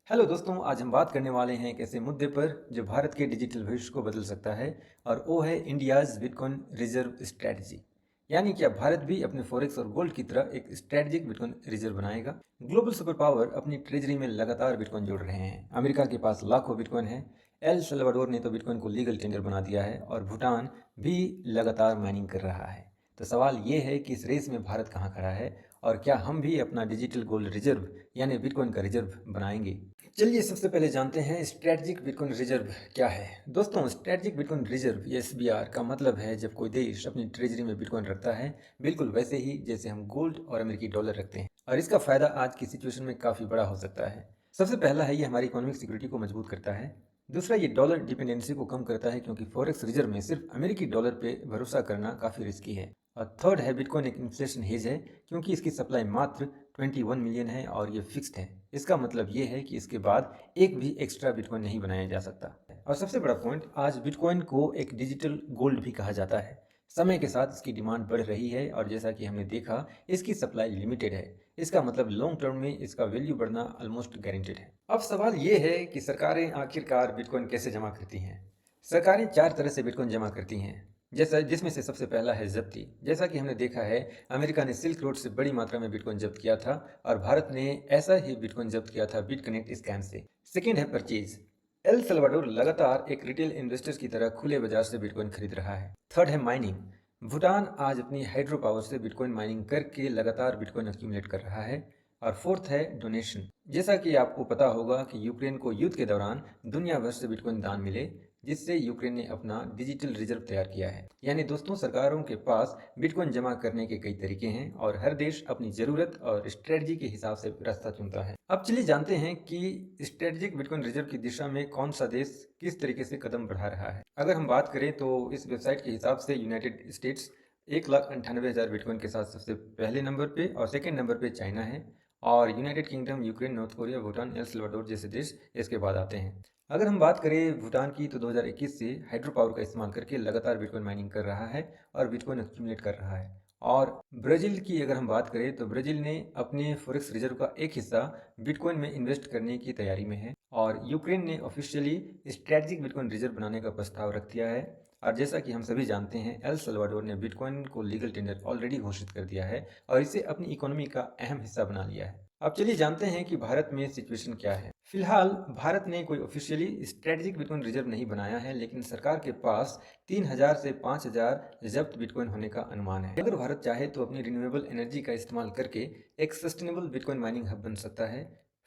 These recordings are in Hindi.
हेलो दोस्तों, आज हम बात करने वाले हैं एक ऐसे मुद्दे पर जो भारत के डिजिटल भविष्य को बदल सकता है और वो है इंडियाज़ बिटकॉइन रिजर्व स्ट्रेटजी। यानी क्या भारत भी अपने फॉरेक्स और गोल्ड की तरह एक स्ट्रेटजिक बिटकॉइन रिजर्व बनाएगा। ग्लोबल सुपर पावर अपनी ट्रेजरी में लगातार बिटकॉइन जोड़ रहे हैं। अमेरिका के पास लाखों बिटकॉइन है। एल सल्वाडोर ने तो बिटकॉइन को लीगल टेंडर बना दिया है और भूटान भी लगातार माइनिंग कर रहा है। तो सवाल ये है कि इस रेस में भारत कहाँ खड़ा है और क्या हम भी अपना डिजिटल गोल्ड रिजर्व यानी बिटकॉइन का रिजर्व बनाएंगे। चलिए सबसे पहले जानते हैं स्ट्रेटजिक बिटकॉइन रिजर्व क्या है। दोस्तों, स्ट्रेटजिक बिटकॉइन रिजर्व या एसबीआर का मतलब है जब कोई देश अपनी ट्रेजरी में बिटकॉइन रखता है, बिल्कुल वैसे ही जैसे हम गोल्ड और अमेरिकी डॉलर रखते हैं। और इसका फायदा आज की सिचुएशन में काफ़ी बड़ा हो सकता है। सबसे पहला है ये हमारी इकोनॉमिक सिक्योरिटी को मजबूत करता है। दूसरा, ये डॉलर डिपेंडेंसी को कम करता है क्योंकि फॉरेक्स रिजर्व में सिर्फ अमेरिकी डॉलर पे भरोसा करना काफ़ी रिस्की है। और थर्ड है, बिटकॉइन एक इन्फ्लेशन हेज है क्योंकि इसकी सप्लाई मात्र 21 मिलियन है और ये फिक्स्ड है। इसका मतलब ये है कि इसके बाद एक भी एक्स्ट्रा बिटकॉइन नहीं बनाया जा सकता। और सबसे बड़ा पॉइंट, आज बिटकॉइन को एक डिजिटल गोल्ड भी कहा जाता है। समय के साथ इसकी डिमांड बढ़ रही है और जैसा कि हमने देखा, इसकी सप्लाई लिमिटेड है। इसका मतलब लॉन्ग टर्म में इसका वैल्यू बढ़ना ऑलमोस्ट गारंटेड है। अब सवाल ये है कि सरकारें आखिरकार बिटकॉइन कैसे जमा करती हैं। सरकारें चार तरह से बिटकॉइन जमा करती हैं, जैसा जिसमें से सबसे पहला है जब्ती। जैसा कि हमने देखा है, अमेरिका ने सिल्क रोड से बड़ी मात्रा में बिटकॉइन जब्त किया था और भारत ने ऐसा ही बिटकॉइन जब्त किया था बिट कनेक्ट स्कैम से। सेकेंड है परचेज। एल सल्वाडोर लगातार एक रिटेल इन्वेस्टर्स की तरह खुले बाजार से बिटकॉइन खरीद रहा है। थर्ड है माइनिंग। भूटान आज अपनी हाइड्रो पावर से बिटकॉइन माइनिंग करके लगातार बिटकॉइन अक्यूमुलेट कर रहा है। और फोर्थ है डोनेशन। जैसा कि आपको पता होगा कि यूक्रेन को युद्ध के दौरान दुनिया भर से बिटकॉइन दान मिले, जिससे यूक्रेन ने अपना डिजिटल रिजर्व तैयार किया है। यानी दोस्तों, सरकारों के पास बिटकॉइन जमा करने के कई तरीके हैं और हर देश अपनी जरूरत और स्ट्रेटजी के हिसाब से रास्ता चुनता है। अब चलिए जानते हैं कि स्ट्रेटजिक बिटकॉइन रिजर्व की दिशा में कौन सा देश किस तरीके से कदम बढ़ा रहा है। अगर हम बात करें तो इस वेबसाइट के हिसाब से यूनाइटेड स्टेट्स 1,98,000 बिटकॉइन के साथ सबसे पहले नंबर पे और सेकेंड नंबर पे चाइना है। और United kingdom, Ukraine, north Korea, Bhutan, El Salvador जैसे देश इसके बाद आते हैं। अगर हम बात करें भूटान की तो 2021 से हाइड्रो पावर का इस्तेमाल करके लगातार बिटकॉइन माइनिंग कर रहा है और बिटकॉइन एक्यूमुलेट कर रहा है। और ब्राज़ील की अगर हम बात करें तो ब्राज़ील ने अपने फॉरेक्स रिजर्व का एक हिस्सा बिटकॉइन में इन्वेस्ट करने की तैयारी में है। और यूक्रेन ने ऑफिशियली स्ट्रेटजिक बिटकॉइन रिजर्व बनाने का प्रस्ताव रख दिया है। और जैसा कि हम सभी जानते हैं, एल सल्वाडोर ने बिटकॉइन को लीगल टेंडर ऑलरेडी घोषित कर दिया है और इसे अपनी इकोनॉमी का अहम हिस्सा बना लिया है। अब चलिए जानते हैं कि भारत में सिचुएशन क्या है। फिलहाल भारत ने कोई ऑफिशियली स्ट्रेटजिक बिटकॉइन रिजर्व नहीं बनाया है, लेकिन सरकार के पास 3,000 से 5,000 जब्त बिटकॉइन होने का अनुमान है। अगर भारत चाहे तो अपनी रिन्यूएबल एनर्जी का इस्तेमाल करके एक सस्टेनेबल बिटकॉइन माइनिंग हब बन सकता है।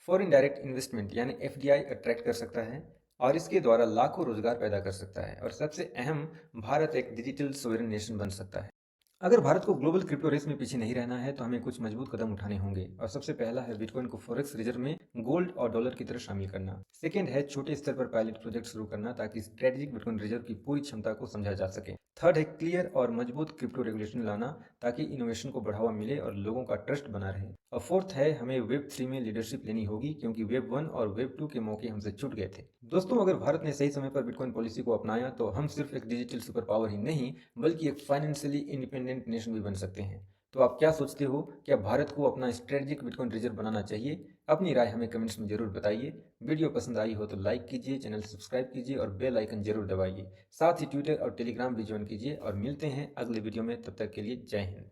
फॉरेन डायरेक्ट इन्वेस्टमेंट यानी एफडीआई अट्रैक्ट कर सकता है और इसके द्वारा लाखों रोजगार पैदा कर सकता है। और सबसे अहम, भारत एक डिजिटल सोवरेन नेशन बन सकता है। अगर भारत को ग्लोबल क्रिप्टो रेस में पीछे नहीं रहना है तो हमें कुछ मजबूत कदम उठाने होंगे। और सबसे पहला है बिटकॉइन को फॉरेक्स रिजर्व में गोल्ड और डॉलर की तरह शामिल करना। सेकेंड है छोटे स्तर पर पायलट प्रोजेक्ट शुरू करना ताकि स्ट्रेटेजिक बिटकॉइन रिजर्व की पूरी क्षमता को समझा जा सके। थर्ड है क्लियर और मजबूत क्रिप्टो रेगुलेशन लाना ताकि इनोवेशन को बढ़ावा मिले और लोगों का ट्रस्ट बना रहे। और फोर्थ है हमें वेब 3 में लीडरशिप लेनी होगी क्योंकि वेब 1 और वेब 2 के मौके हमसे छूट गए थे। दोस्तों, अगर भारत ने सही समय पर बिटकॉइन पॉलिसी को अपनाया तो हम सिर्फ एक डिजिटल सुपर पावर ही नहीं बल्कि एक फाइनेंशियली इंडिपेंडेंट नेशन भी बन सकते हैं। तो आप क्या सोचते हो, क्या भारत को अपना स्ट्रेटेजिक बिटकॉइन रिजर्व बनाना चाहिए? अपनी राय हमें कमेंट्स में जरूर बताइए। वीडियो पसंद आई हो तो लाइक कीजिए, चैनल सब्सक्राइब कीजिए और बेल आइकन जरूर दबाइए। साथ ही ट्विटर और टेलीग्राम भी ज्वाइन कीजिए और मिलते हैं अगले वीडियो में। तब तक के लिए जय हिंद।